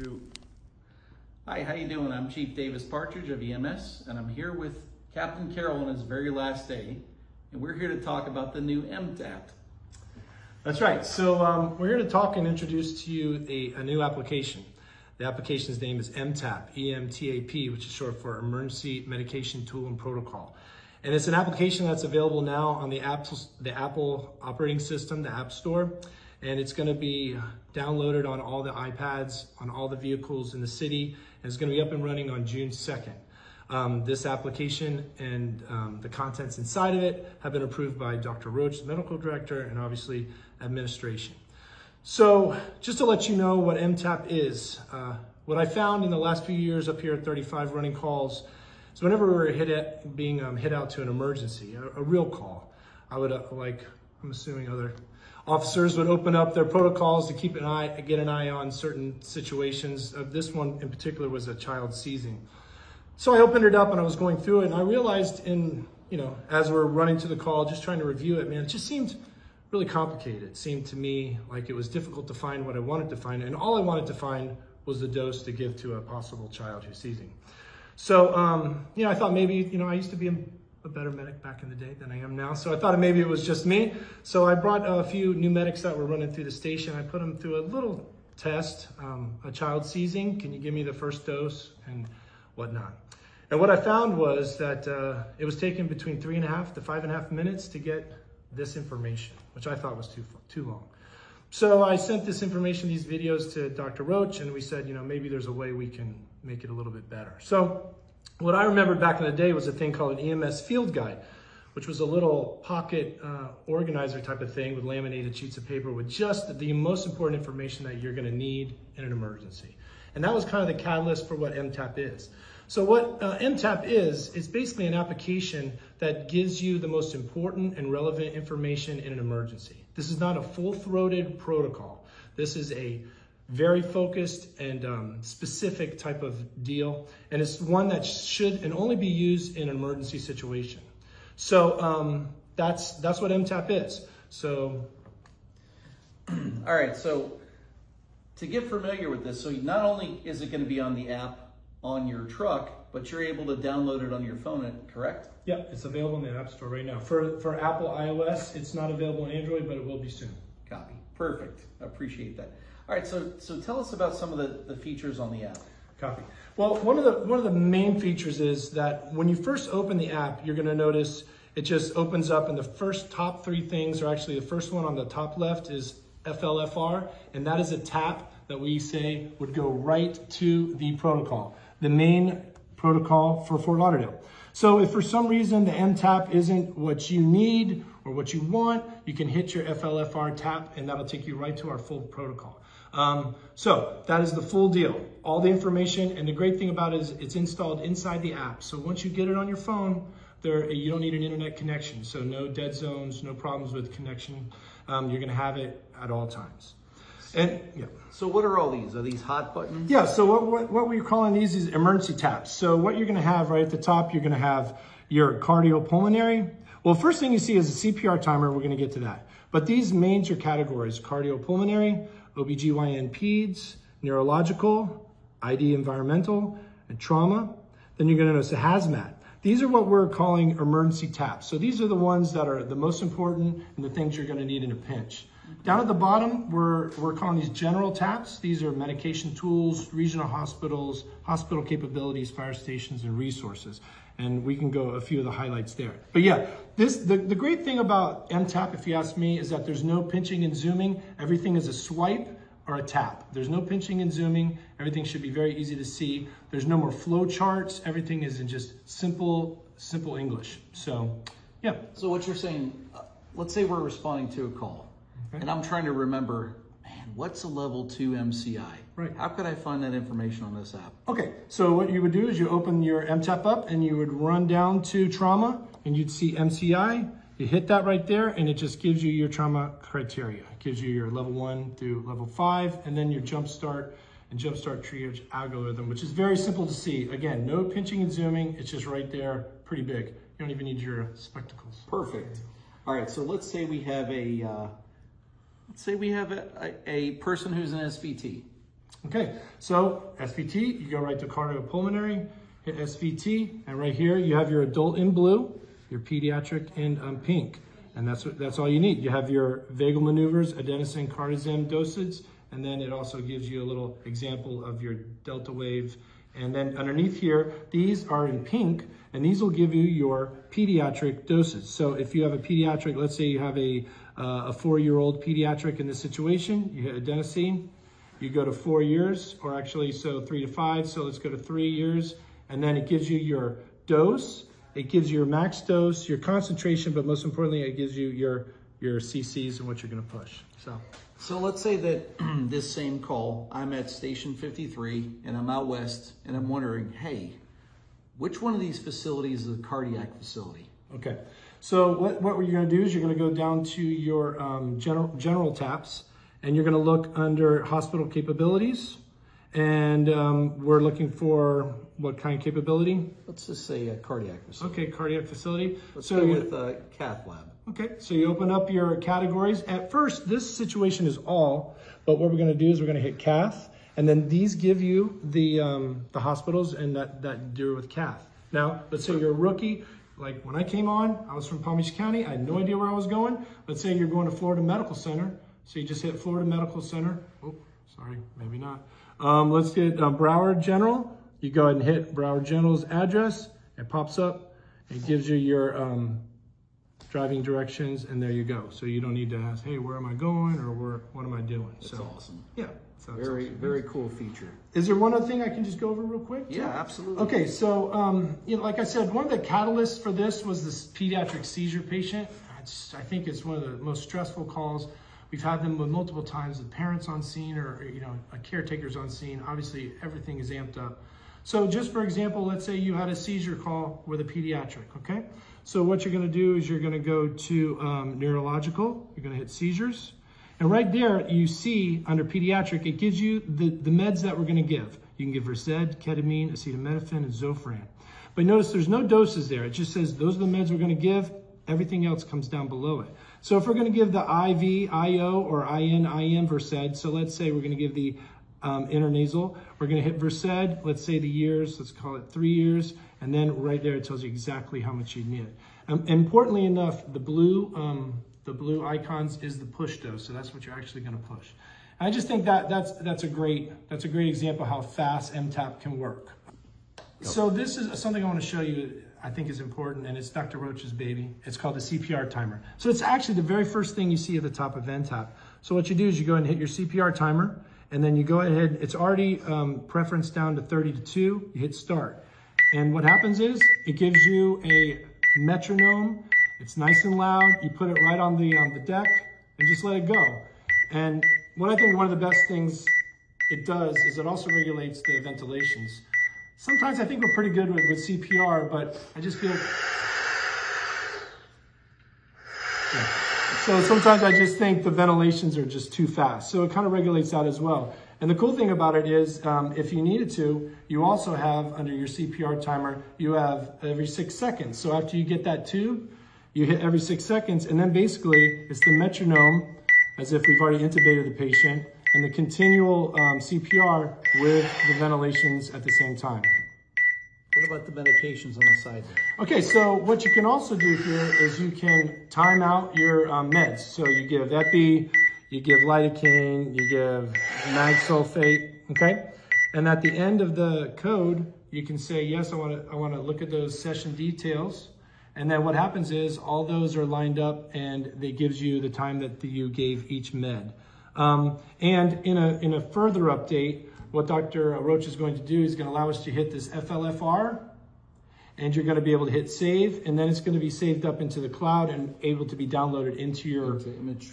2. Hi, how you doing? I'm Chief Davis Partridge of EMS, and I'm here with Captain Carroll on his very last day, and we're here to talk about the new EMTAP. That's right. So we're here to talk and introduce to you a new application. The application's name is EMTAP, EMTAP, which is short for Emergency Medication Tool and Protocol. And it's an application that's available now on the Apple operating system, the App Store. And it's going to be downloaded on all the iPads, on all the vehicles in the city, and it's going to be up and running on June 2nd. This application and the contents inside of it have been approved by Dr. Roach, the medical director, and obviously administration. So just to let you know what EMTAP is, what I found in the last few years up here at 35 running calls is whenever we were being hit out to an emergency, a real call, I would I'm assuming other officers would open up their protocols to get an eye on certain situations. This one in particular was a child seizing. So I opened it up and I was going through it, and I realized as we're running to the call, just trying to review it, man, it just seemed really complicated. It seemed to me like it was difficult to find what I wanted to find, and all I wanted to find was the dose to give to a possible child who's seizing. So, I thought maybe, I used to be a better medic back in the day than I am now. So I thought maybe it was just me. So I brought a few new medics that were running through the station. I put them through a little test, a child seizing. Can you give me the first dose and whatnot? And what I found was that it was taking between 3.5 to 5.5 minutes to get this information, which I thought was too long. So I sent this information, these videos, to Dr. Roach, and we said, maybe there's a way we can make it a little bit better. So what I remembered back in the day was a thing called an EMS field guide, which was a little pocket organizer type of thing with laminated sheets of paper with just the most important information that you're going to need in an emergency. And that was kind of the catalyst for what EMTAP is. So what EMTAP is, it's basically an application that gives you the most important and relevant information in an emergency. This is not a full-throated protocol. This is a very focused and specific type of deal, and it's one that should and only be used in an emergency situation. So that's what EMTAP is. So, All right, so to get familiar with this, so not only is it going to be on the app on your truck, but you're able to download it on your phone, correct? Yeah, it's available in the App Store right now. For Apple iOS, it's not available on Android, but it will be soon. Copy. Perfect. I appreciate that. All right, so tell us about some of the features on the app. Copy. Well, one of the main features is that when you first open the app, you're going to notice it just opens up, and the first top 3 things, or actually the first one on the top left, is FLFR, and that is a tap that we say would go right to the protocol, the main protocol for Fort Lauderdale. So if for some reason the EMTAP isn't what you need or what you want, you can hit your FLFR tap, and that'll take you right to our full protocol. So that is the full deal. All the information, and the great thing about it is it's installed inside the app. So once you get it on your phone, you don't need an internet connection. So no dead zones, no problems with connection. You're gonna have it at all times. And yeah. So what are all these? Are these hot buttons? Yeah, so what we're calling these is emergency taps. So what you're gonna have right at the top, you're gonna have your cardiopulmonary. Well, first thing you see is a CPR timer. We're gonna get to that. But these major categories: cardiopulmonary, OBGYN peds, neurological, ID environmental, and trauma. Then you're gonna notice a hazmat. These are what we're calling emergency taps. So these are the ones that are the most important and the things you're gonna need in a pinch. Down at the bottom, we're calling these general taps. These are medication tools, regional hospitals, hospital capabilities, fire stations, and resources. And we can go a few of the highlights there. But yeah, the great thing about EMTAP, if you ask me, is that there's no pinching and zooming. Everything is a swipe or a tap. There's no pinching and zooming. Everything should be very easy to see. There's no more flow charts. Everything is in just simple English. So, yeah. So what you're saying, let's say we're responding to a call. Okay. And I'm trying to remember, man, what's a level 2 MCI? Right. How could I find that information on this app? Okay, so what you would do is you open your EMTAP up and you would run down to trauma and you'd see MCI. You hit that right there and it just gives you your trauma criteria. It gives you your level 1 through level 5 and then your jumpstart and jumpstart triage algorithm, which is very simple to see. Again, no pinching and zooming. It's just right there, pretty big. You don't even need your spectacles. Perfect. All right, so let's say we have a person who's an SVT. Okay, so SVT, you go right to cardiopulmonary, hit SVT, and right here you have your adult in blue, your pediatric in pink. And that's all you need. You have your vagal maneuvers, adenosine, cardizem dosage, and then it also gives you a little example of your delta wave. And then underneath here, these are in pink, and these will give you your pediatric dosage. So if you have a pediatric, let's say you have a 4-year-old pediatric in this situation, you hit adenosine, you go to 4 years, or actually, so 3 to 5, so let's go to 3 years, and then it gives you your dose. It gives you your max dose, your concentration, but most importantly, it gives you your CCs and what you're going to push. So let's say that this same call, I'm at station 53 and I'm out west and I'm wondering, hey, which one of these facilities is a cardiac facility? Okay. So what you're going to do is you're going to go down to your general taps, and you're going to look under hospital capabilities. And we're looking for what kind of capability? Let's just say a cardiac facility. Okay, cardiac facility. Let's go with cath lab. Okay, so you open up your categories. At first, this situation is all, but what we're going to do is we're going to hit cath, and then these give you the hospitals and that deal with cath. Now, let's say you're a rookie. Like when I came on, I was from Palm Beach County. I had no idea where I was going. Let's say you're going to Florida Medical Center. So you just hit Florida Medical Center. Oh, sorry, maybe not. Let's get Broward General. You go ahead and hit Broward General's address. It pops up. It gives you your driving directions, and there you go. So you don't need to ask, hey, where am I going, or what am I doing? That's awesome. Yeah. So very cool feature. Is there one other thing I can just go over real quick? Yeah, absolutely. Okay, so like I said, one of the catalysts for this was this pediatric seizure patient. I think it's one of the most stressful calls. We've had them with multiple times with parents on scene, or a caretaker's on scene. Obviously, everything is amped up. So just for example, let's say you had a seizure call with a pediatric, okay? So what you're gonna do is you're gonna go to neurological, you're gonna hit seizures, and right there you see under pediatric, it gives you the meds that we're gonna give. You can give Versed, ketamine, acetaminophen, and Zofran. But notice there's no doses there. It just says those are the meds we're gonna give. Everything else comes down below it. So if we're gonna give the IV, IO, or IM Versed, so let's say we're gonna give the intranasal, we're gonna hit Versed, let's say the years, let's call it 3 years, and then right there it tells you exactly how much you need. Importantly enough, the blue icons is the push dose, so that's what you're actually gonna push. I just think that's a great example of how fast EMTAP can work. So this is something I want to show you, I think is important, and it's Dr. Roach's baby. It's called the CPR timer. So it's actually the very first thing you see at the top of EMTAP. So what you do is you go ahead and hit your CPR timer, and then you go ahead, it's already preferenced down to 30 to 2, you hit start. And what happens is, it gives you a metronome, it's nice and loud, you put it right on the deck, and just let it go. And what I think one of the best things it does is it also regulates the ventilations. Sometimes I think we're pretty good with CPR, but I just feel... Yeah. So sometimes I just think the ventilations are just too fast. So it kind of regulates that as well. And the cool thing about it is, if you needed to, you also have, under your CPR timer, you have every 6 seconds. So after you get that tube, you hit every 6 seconds, and then basically it's the metronome, as if we've already intubated the patient, and the continual CPR with the ventilations at the same time. What about the medications on the side there? Okay, so what you can also do here is you can time out your meds. So you give epi, you give lidocaine, you give mag sulfate, okay? And at the end of the code, you can say, yes, I want to look at those session details. And then what happens is all those are lined up, and it gives you the time that you gave each med. And in a further update, what Dr. Roach is going to do is going to allow us to hit this FLFR, and you're going to be able to hit save, and then it's going to be saved up into the cloud and able to be downloaded into your image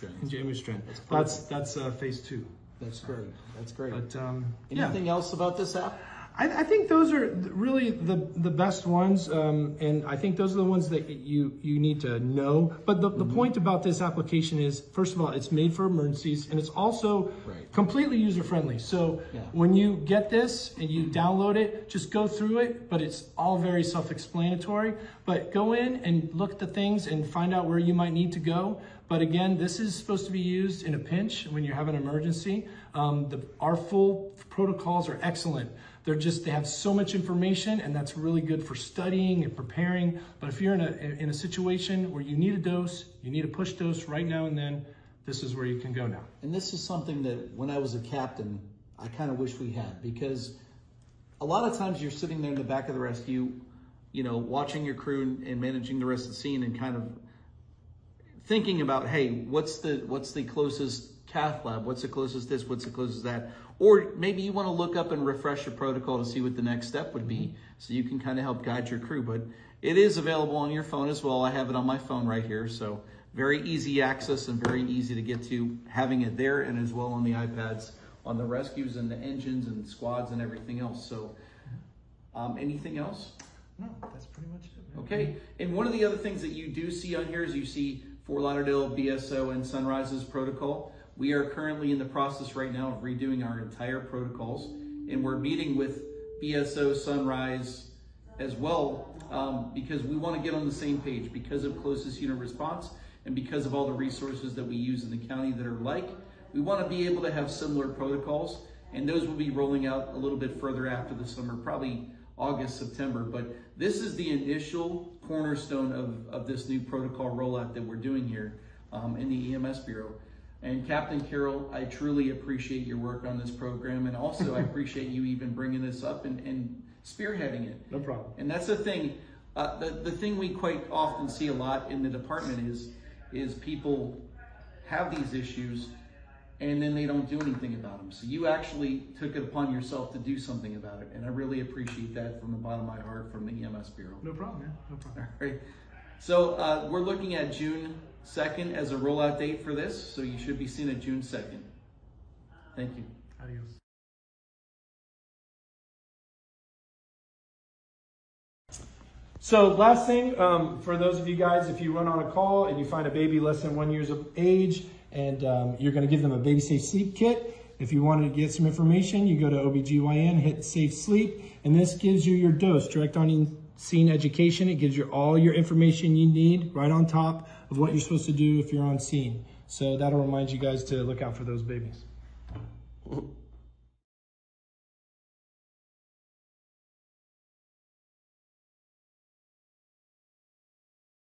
trend. That's phase 2. That's great. That's great. But anything else about this app? I think those are really the best ones, and I think those are the ones that you need to know. But the point about this application is, first of all, it's made for emergencies, and it's also completely user-friendly. So when you get this and you download it, just go through it, but it's all very self-explanatory. But go in and look at the things and find out where you might need to go. But again, this is supposed to be used in a pinch when you have an emergency. Our full protocols are excellent. They have so much information, and that's really good for studying and preparing. But if you're in a situation where you need a dose, you need a push dose right now and then, this is where you can go now. And this is something that when I was a captain, I kind of wish we had, because a lot of times you're sitting there in the back of the rescue, you know, watching your crew and managing the rest of the scene and kind of thinking about, hey, what's the closest cath lab? What's the closest this? What's the closest that? Or maybe you want to look up and refresh your protocol to see what the next step would be, so you can kind of help guide your crew. But it is available on your phone as well. I have it on my phone right here, so very easy access and very easy to get to, having it there, and as well on the iPads on the rescues and the engines and squads and everything else. So anything else? No, that's pretty much it, man. Okay, and one of the other things that you do see on here is you see Fort Lauderdale, BSO, and Sunrise's protocol. We are currently in the process right now of redoing our entire protocols, and we're meeting with BSO, Sunrise as well, because we want to get on the same page because of closest unit response and because of all the resources that we use in the county that are like. We want to be able to have similar protocols, and those will be rolling out a little bit further after the summer, probably August, September. But this is the initial cornerstone of this new protocol rollout that we're doing here in the EMS Bureau. And Captain Carroll, I truly appreciate your work on this program, and also I appreciate you even bringing this up and spearheading it. No problem. And that's the thing. The thing we quite often see a lot in the department is people have these issues and then they don't do anything about them. So you actually took it upon yourself to do something about it, and I really appreciate that from the bottom of my heart from the EMS Bureau. No problem, man. No problem. All right. So we're looking at June 2nd as a rollout date for this, so you should be seeing it June 2nd. Thank you. Adios. So last thing, for those of you guys, if you run on a call and you find a baby less than 1 year of age, and you're going to give them a baby safe sleep kit. If you wanted to get some information, you go to OBGYN, hit safe sleep, and this gives you your dose, direct on scene education. It gives you all your information you need right on top of what you're supposed to do if you're on scene. So that'll remind you guys to look out for those babies.